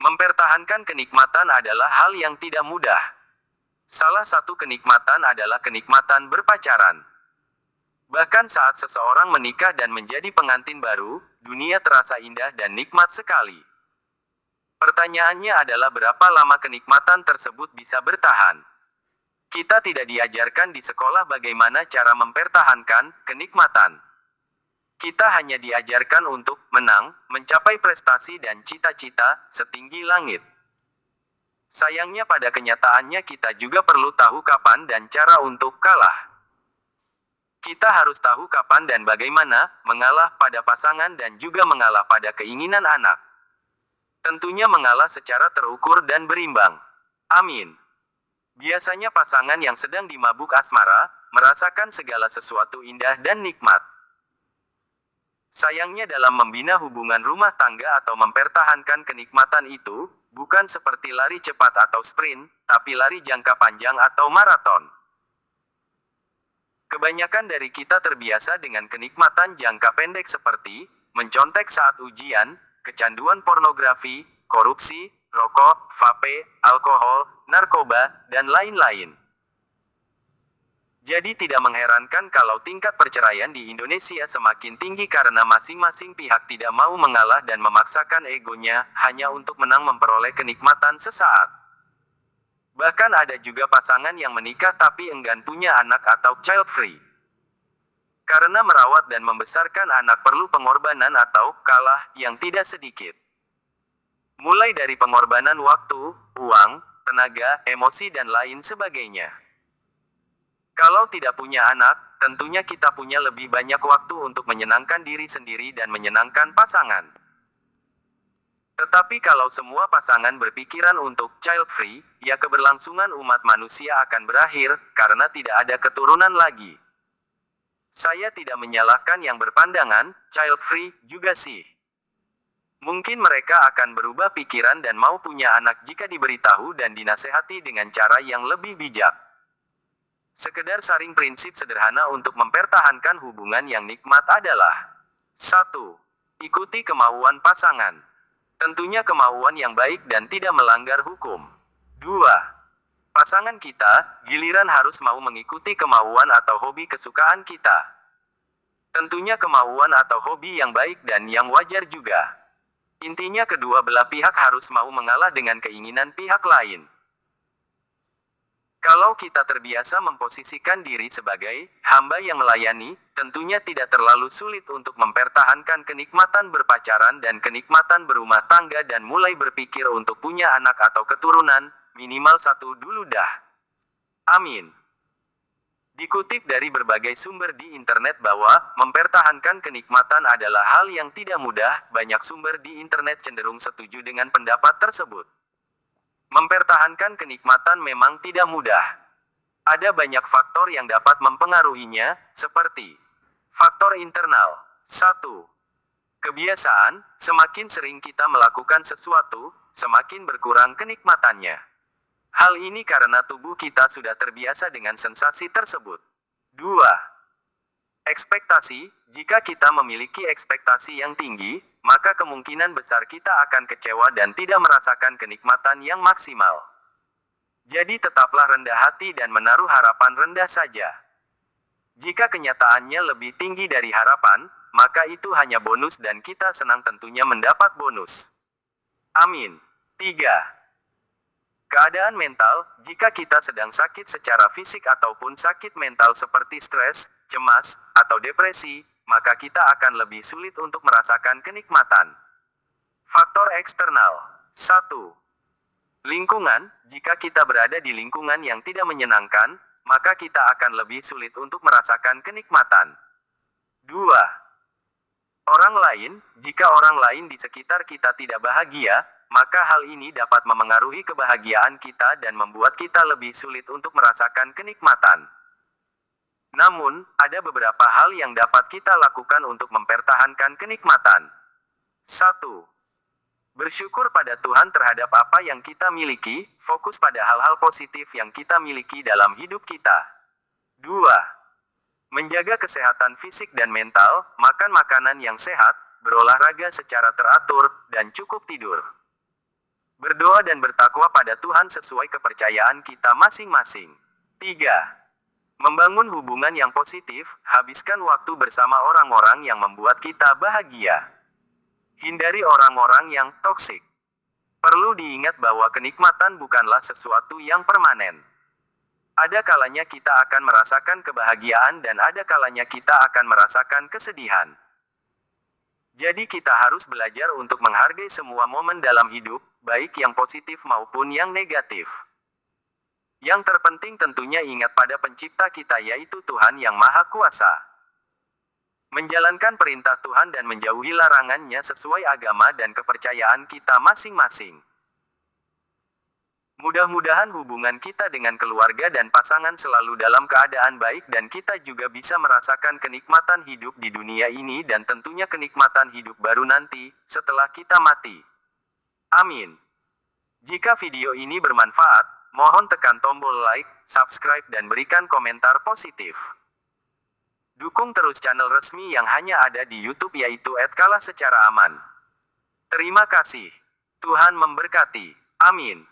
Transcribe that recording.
Mempertahankan kenikmatan adalah hal yang tidak mudah. Salah satu kenikmatan adalah kenikmatan berpacaran. Bahkan saat seseorang menikah dan menjadi pengantin baru, dunia terasa indah dan nikmat sekali. Pertanyaannya adalah berapa lama kenikmatan tersebut bisa bertahan? Kita tidak diajarkan di sekolah bagaimana cara mempertahankan kenikmatan. Kita hanya diajarkan untuk menang, mencapai prestasi dan cita-cita setinggi langit. Sayangnya pada kenyataannya kita juga perlu tahu kapan dan cara untuk kalah. Kita harus tahu kapan dan bagaimana mengalah pada pasangan dan juga mengalah pada keinginan anak. Tentunya mengalah secara terukur dan berimbang. Amin. Biasanya pasangan yang sedang dimabuk asmara, merasakan segala sesuatu indah dan nikmat. Sayangnya dalam membina hubungan rumah tangga atau mempertahankan kenikmatan itu, bukan seperti lari cepat atau sprint, tapi lari jangka panjang atau maraton. Kebanyakan dari kita terbiasa dengan kenikmatan jangka pendek seperti mencontek saat ujian, kecanduan pornografi, korupsi, rokok, vape, alkohol, narkoba, dan lain-lain. Jadi tidak mengherankan kalau tingkat perceraian di Indonesia semakin tinggi karena masing-masing pihak tidak mau mengalah dan memaksakan egonya hanya untuk menang memperoleh kenikmatan sesaat. Bahkan ada juga pasangan yang menikah tapi enggan punya anak atau child free. Karena merawat dan membesarkan anak perlu pengorbanan atau kalah yang tidak sedikit. Mulai dari pengorbanan waktu, uang, tenaga, emosi dan lain sebagainya. Kalau tidak punya anak, tentunya kita punya lebih banyak waktu untuk menyenangkan diri sendiri dan menyenangkan pasangan. Tetapi kalau semua pasangan berpikiran untuk child free, ya keberlangsungan umat manusia akan berakhir, karena tidak ada keturunan lagi. Saya tidak menyalahkan yang berpandangan, child free juga sih. Mungkin mereka akan berubah pikiran dan mau punya anak jika diberitahu dan dinasehati dengan cara yang lebih bijak. Sekedar saring prinsip sederhana untuk mempertahankan hubungan yang nikmat adalah 1. Ikuti kemauan pasangan. Tentunya kemauan yang baik dan tidak melanggar hukum. 2. Pasangan kita, giliran harus mau mengikuti kemauan atau hobi kesukaan kita. Tentunya kemauan atau hobi yang baik dan yang wajar juga. Intinya kedua belah pihak harus mau mengalah dengan keinginan pihak lain. Kalau kita terbiasa memposisikan diri sebagai hamba yang melayani, tentunya tidak terlalu sulit untuk mempertahankan kenikmatan berpacaran dan kenikmatan berumah tangga dan mulai berpikir untuk punya anak atau keturunan, minimal satu dulu dah. Amin. Dikutip dari berbagai sumber di internet bahwa mempertahankan kenikmatan adalah hal yang tidak mudah, banyak sumber di internet cenderung setuju dengan pendapat tersebut. Mempertahankan kenikmatan memang tidak mudah. Ada banyak faktor yang dapat mempengaruhinya, seperti faktor internal. 1. Kebiasaan, semakin sering kita melakukan sesuatu, semakin berkurang kenikmatannya. Hal ini karena tubuh kita sudah terbiasa dengan sensasi tersebut. 2. Ekspektasi, jika kita memiliki ekspektasi yang tinggi, maka kemungkinan besar kita akan kecewa dan tidak merasakan kenikmatan yang maksimal. Jadi tetaplah rendah hati dan menaruh harapan rendah saja. Jika kenyataannya lebih tinggi dari harapan, maka itu hanya bonus dan kita senang tentunya mendapat bonus. Amin. 3. Keadaan mental, jika kita sedang sakit secara fisik ataupun sakit mental seperti stres, cemas, atau depresi, maka kita akan lebih sulit untuk merasakan kenikmatan. Faktor eksternal. 1. Lingkungan, jika kita berada di lingkungan yang tidak menyenangkan, maka kita akan lebih sulit untuk merasakan kenikmatan. 2. Orang lain, jika orang lain di sekitar kita tidak bahagia, maka hal ini dapat memengaruhi kebahagiaan kita dan membuat kita lebih sulit untuk merasakan kenikmatan. Namun, ada beberapa hal yang dapat kita lakukan untuk mempertahankan kenikmatan. 1. Bersyukur pada Tuhan terhadap apa yang kita miliki, fokus pada hal-hal positif yang kita miliki dalam hidup kita. 2. Menjaga kesehatan fisik dan mental, makan makanan yang sehat, berolahraga secara teratur, dan cukup tidur. Berdoa dan bertakwa pada Tuhan sesuai kepercayaan kita masing-masing. 3. Membangun hubungan yang positif, habiskan waktu bersama orang-orang yang membuat kita bahagia. Hindari orang-orang yang toksik. Perlu diingat bahwa kenikmatan bukanlah sesuatu yang permanen. Ada kalanya kita akan merasakan kebahagiaan dan ada kalanya kita akan merasakan kesedihan. Jadi kita harus belajar untuk menghargai semua momen dalam hidup, baik yang positif maupun yang negatif. Yang terpenting tentunya ingat pada pencipta kita yaitu Tuhan Yang Maha Kuasa. Menjalankan perintah Tuhan dan menjauhi larangannya sesuai agama dan kepercayaan kita masing-masing. Mudah-mudahan hubungan kita dengan keluarga dan pasangan selalu dalam keadaan baik dan kita juga bisa merasakan kenikmatan hidup di dunia ini dan tentunya kenikmatan hidup baru nanti, setelah kita mati. Amin. Jika video ini bermanfaat, mohon tekan tombol like, subscribe dan berikan komentar positif. Dukung terus channel resmi yang hanya ada di YouTube yaitu @kalah secara aman. Terima kasih. Tuhan memberkati. Amin.